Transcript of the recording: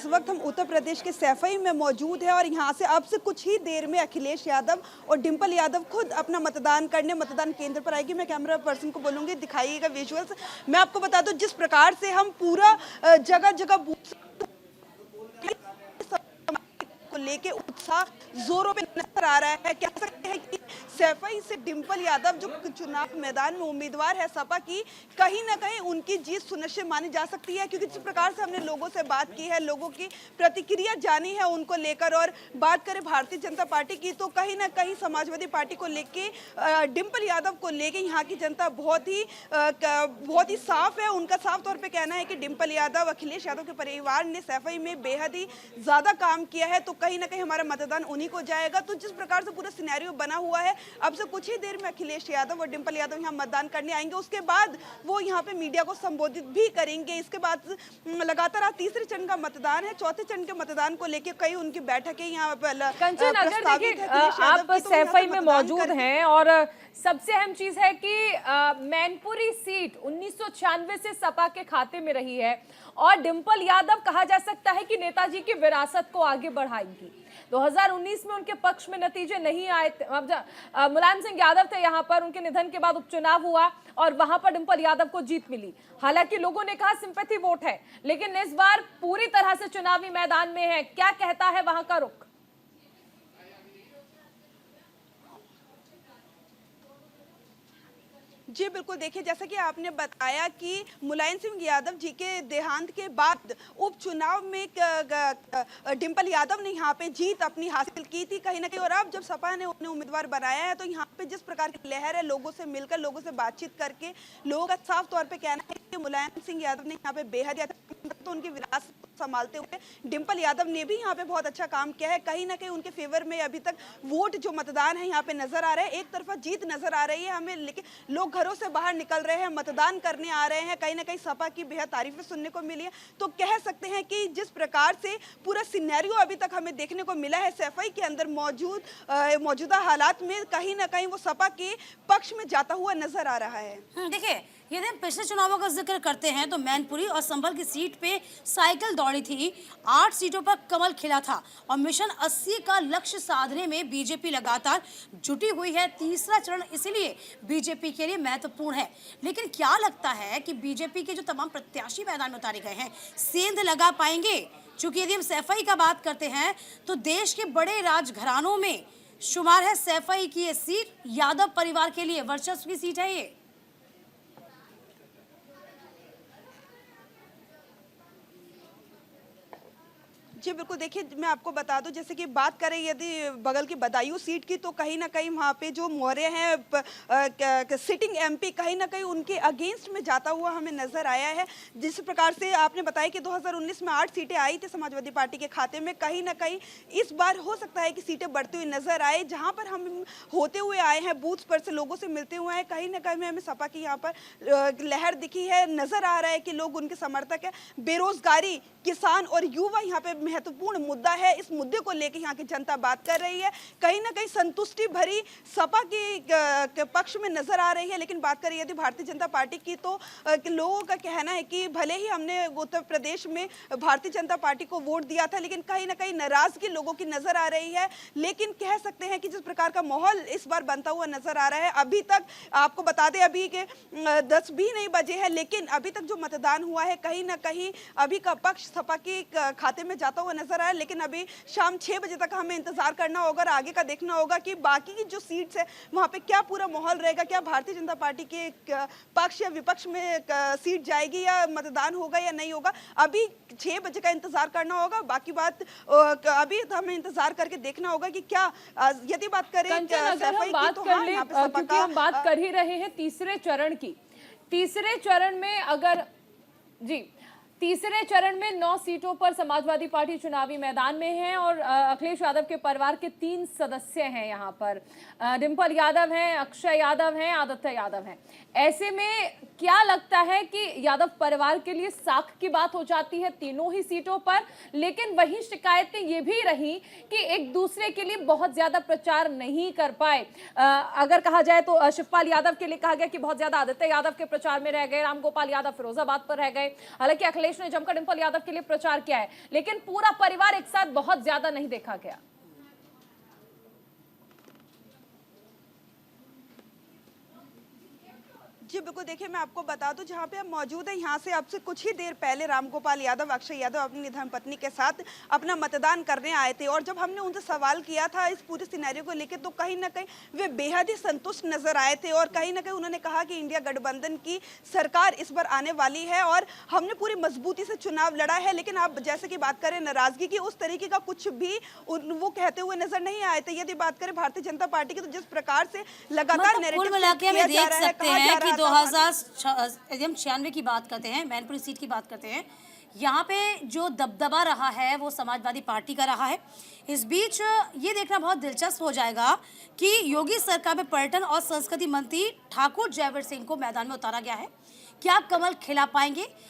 इस वक्त हम उत्तर प्रदेश के सैफई में मौजूद है और यहाँ से अब से कुछ ही देर में अखिलेश यादव और डिंपल यादव खुद अपना मतदान करने मतदान केंद्र पर आएगी। मैं कैमरा पर्सन को बोलूँगी दिखाइएगा विजुअल्स। मैं आपको बता दूँ जिस प्रकार से हम पूरा जगह जगह बूथ को लेके उत्साह जोरों पे नजर आ रहा है। कह सकते हैं कि सैफई से डिंपल यादव जो चुनाव मैदान में उम्मीदवार है सपा की, कहीं ना कहीं उनकी जीत सुनिश्चित मानी जा सकती है, क्योंकि जिस प्रकार से हमने लोगों से बात की है, लोगों की प्रतिक्रिया जानी है उनको लेकर। और बात करें भारतीय जनता पार्टी की तो कहीं ना कहीं समाजवादी पार्टी को लेके डिंपल यादव को लेके यहाँ की जनता बहुत ही साफ है। उनका साफ तौर पर कहना है कि डिंपल यादव अखिलेश यादव के परिवार ने सैफई में बेहद ही ज्यादा काम किया है, तो कहीं ना कहीं हमारा मतदान उन्हीं को जाएगा। तो जिस प्रकार से पूरा सिनेरियो बना हुआ है, अब से कुछ ही देर में अखिलेश यादव और डिंपल यादव यहाँ मतदान करने आएंगे। उसके बाद वो यहाँ पे मीडिया को संबोधित भी करेंगे। इसके बाद लगातार आज तीसरे चरण का मतदान है। चौथे चरण के मतदान को लेकर कई उनकी बैठकें यहाँ पर कंचन, अगर देखिए आप सैफई में मौजूद हैं और सबसे अहम चीज है कि मैनपुरी सीट 1996 से सपा के खाते में रही है और डिंपल यादव कहा जा सकता है कि नेताजी की विरासत को आगे बढ़ाएंगी। 2019 में उनके पक्ष में नतीजे नहीं आए थे। मुलायम सिंह यादव थे यहाँ पर, उनके निधन के बाद उपचुनाव हुआ और वहां पर डिंपल यादव को जीत मिली। हालांकि लोगों ने कहा सिंपैथी वोट है, लेकिन इस बार पूरी तरह से चुनावी मैदान में है। क्या कहता है वहां का रुख? जी बिल्कुल, देखिए जैसा कि आपने बताया कि मुलायम सिंह यादव जी के देहांत के बाद उपचुनाव में डिंपल यादव ने यहाँ पे जीत अपनी हासिल की थी कहीं ना कहीं। और अब जब सपा ने उन्हें उम्मीदवार बनाया है तो यहाँ पे जिस प्रकार की लहर है, लोगों से मिलकर लोगों से बातचीत करके लोगों का साफ तौर पे कहना है कि मुलायम सिंह यादव ने यहाँ पे बेहद तो उनकी विरासत संभालते हुए डिंपल यादव ने भी यहाँ पे बहुत अच्छा काम किया है। कहीं ना कहीं उनके फेवर में अभी तक वोट जो मतदान है यहाँ पे नजर आ रहे हैं, एक तरफा जीत नजर आ रही है हमें, लेकिन लोग घरों से बाहर निकल रहे हैं, मतदान करने आ रहे हैं। कहीं ना कहीं सपा की बेहद तारीफें सुनने को मिली है। तो कह सकते हैं कि जिस प्रकार से पूरा सिनेरियो अभी तक हमें देखने को मिला है सैफई के अंदर मौजूदा हालात में, कहीं ना कहीं वो सपा के पक्ष में जाता हुआ नजर आ रहा है। देखिए, यदि हम पिछले चुनावों का जिक्र करते हैं तो मैनपुरी और संभल की सीट पे साइकिल दौड़ी थी, 8 सीटों पर कमल खिला था और मिशन 80 का लक्ष्य साधने में बीजेपी लगातार जुटी हुई है। तीसरा चरण इसलिए बीजेपी के लिए महत्वपूर्ण है। लेकिन क्या लगता है कि बीजेपी के जो तमाम प्रत्याशी मैदान में उतारे गए हैं सेंध लगा पाएंगे? चूंकि यदि हम सैफई का बात करते हैं तो देश के बड़े राजघरानों में शुमार है सैफई की ये सीट, यादव परिवार के लिए वर्चस्व की सीट है ये। जी बिल्कुल, देखिए मैं आपको बता दूं, जैसे कि बात करें यदि बगल की बदायूं सीट की तो कहीं ना कहीं वहाँ पे जो मौर्य हैं सिटिंग एमपी कहीं ना कहीं उनके अगेंस्ट में जाता हुआ हमें नजर आया है। जिस प्रकार से आपने बताया कि 2019 में 8 सीटें आई थी समाजवादी पार्टी के खाते में, कहीं ना कहीं इस बार हो सकता है कि सीटें बढ़ती हुई नजर आए। जहाँ पर हम होते हुए आए हैं बूथ पर से लोगों से मिलते हुए हैं, कहीं ना कहीं हमें सपा की यहाँ पर लहर दिखी है। नजर आ रहा है कि लोग उनके समर्थक है। बेरोजगारी, किसान और युवा यहाँ पे महत्वपूर्ण मुद्दा है। इस मुद्दे को लेकर यहाँ की जनता बात कर रही है। कहीं ना कहीं संतुष्टि भरी सपा के पक्ष में नजर आ रही है। लेकिन बात करें यदि भारतीय जनता पार्टी की तो लोगों का कहना है कि भले ही हमने उत्तर प्रदेश में भारतीय जनता पार्टी को वोट दिया था, लेकिन कहीं ना कहीं नाराजगी लोगों की नजर आ रही है। लेकिन कह सकते हैं कि जिस प्रकार का माहौल इस बार बनता हुआ नजर आ रहा है, अभी तक आपको बता दें अभी के 10 भी नहीं बजे हैं, लेकिन अभी तक जो मतदान हुआ है कहीं ना कहीं अभी का पक्ष सपा के खाते में जाता हुआ नजर आया। लेकिन अभी शाम 6 बजे तक हमें इंतजार करना होगा और आगे का देखना होगा कि बाकी की जो सीट्स है वहां पे क्या पूरा माहौल रहेगा, क्या भारतीय जनता पार्टी के पक्ष या विपक्ष में सीट जाएगी या मतदान होगा या नहीं होगा। अभी 6 बजे का इंतजार करना होगा। बाकी बात अभी हमें इंतजार करके देखना होगा कि क्या यदि बात करें क्योंकि हम बात कर ही रहे हैं तीसरे चरण की। तीसरे चरण में अगर तीसरे चरण में 9 सीटों पर समाजवादी पार्टी चुनावी मैदान में है और अखिलेश यादव के परिवार के 3 सदस्य हैं यहाँ पर। डिंपल यादव हैं, अक्षय यादव हैं, आदित्य यादव हैं। ऐसे में क्या लगता है कि यादव परिवार के लिए साख की बात हो जाती है तीनों ही सीटों पर, लेकिन वही शिकायतें ये भी रही कि एक दूसरे के लिए बहुत ज्यादा प्रचार नहीं कर पाए। अगर कहा जाए तो शिवपाल यादव के लिए कहा गया कि बहुत ज्यादा आदित्य यादव के प्रचार में रह गए, रामगोपाल यादव फिरोजाबाद पर रह गए। हालांकि अखिलेश अखिलेश ने जमकर डिंपल यादव के लिए प्रचार किया है, लेकिन पूरा परिवार एक साथ बहुत ज्यादा नहीं देखा गया। जी बिल्कुल, देखिए मैं आपको बता दूं, जहां पे हम मौजूद हैं यहाँ से आपसे कुछ ही देर पहले रामगोपाल यादव, अक्षय यादव अपनी धर्मपत्नी के साथ अपना मतदान करने आए थे। और जब हमने उनसे सवाल किया था इस पूरे सिनेरियो को लेकर, तो कहीं ना कहीं वे बेहद ही संतुष्ट नजर आए थे। और कहीं ना कहीं उन्होंने कहा कि इंडिया गठबंधन की सरकार इस बार आने वाली है और हमने पूरी मजबूती से चुनाव लड़ा है। लेकिन आप जैसे कि बात करें नाराजगी की, उस तरीके का कुछ भी वो कहते हुए नजर नहीं आए थे। यदि बात करें भारतीय जनता पार्टी की, तो जिस प्रकार से लगातार कुल मिला के हमें देख सकते हैं कि 2096 की बात करते हैं, मैनपुरी सीट की बात करते हैं, यहाँ पे जो दबदबा रहा है वो समाजवादी पार्टी का रहा है। इस बीच ये देखना बहुत दिलचस्प हो जाएगा कि योगी सरकार में पर्यटन और संस्कृति मंत्री ठाकुर जयवीर सिंह को मैदान में उतारा गया है। क्या कमल खिला पाएंगे?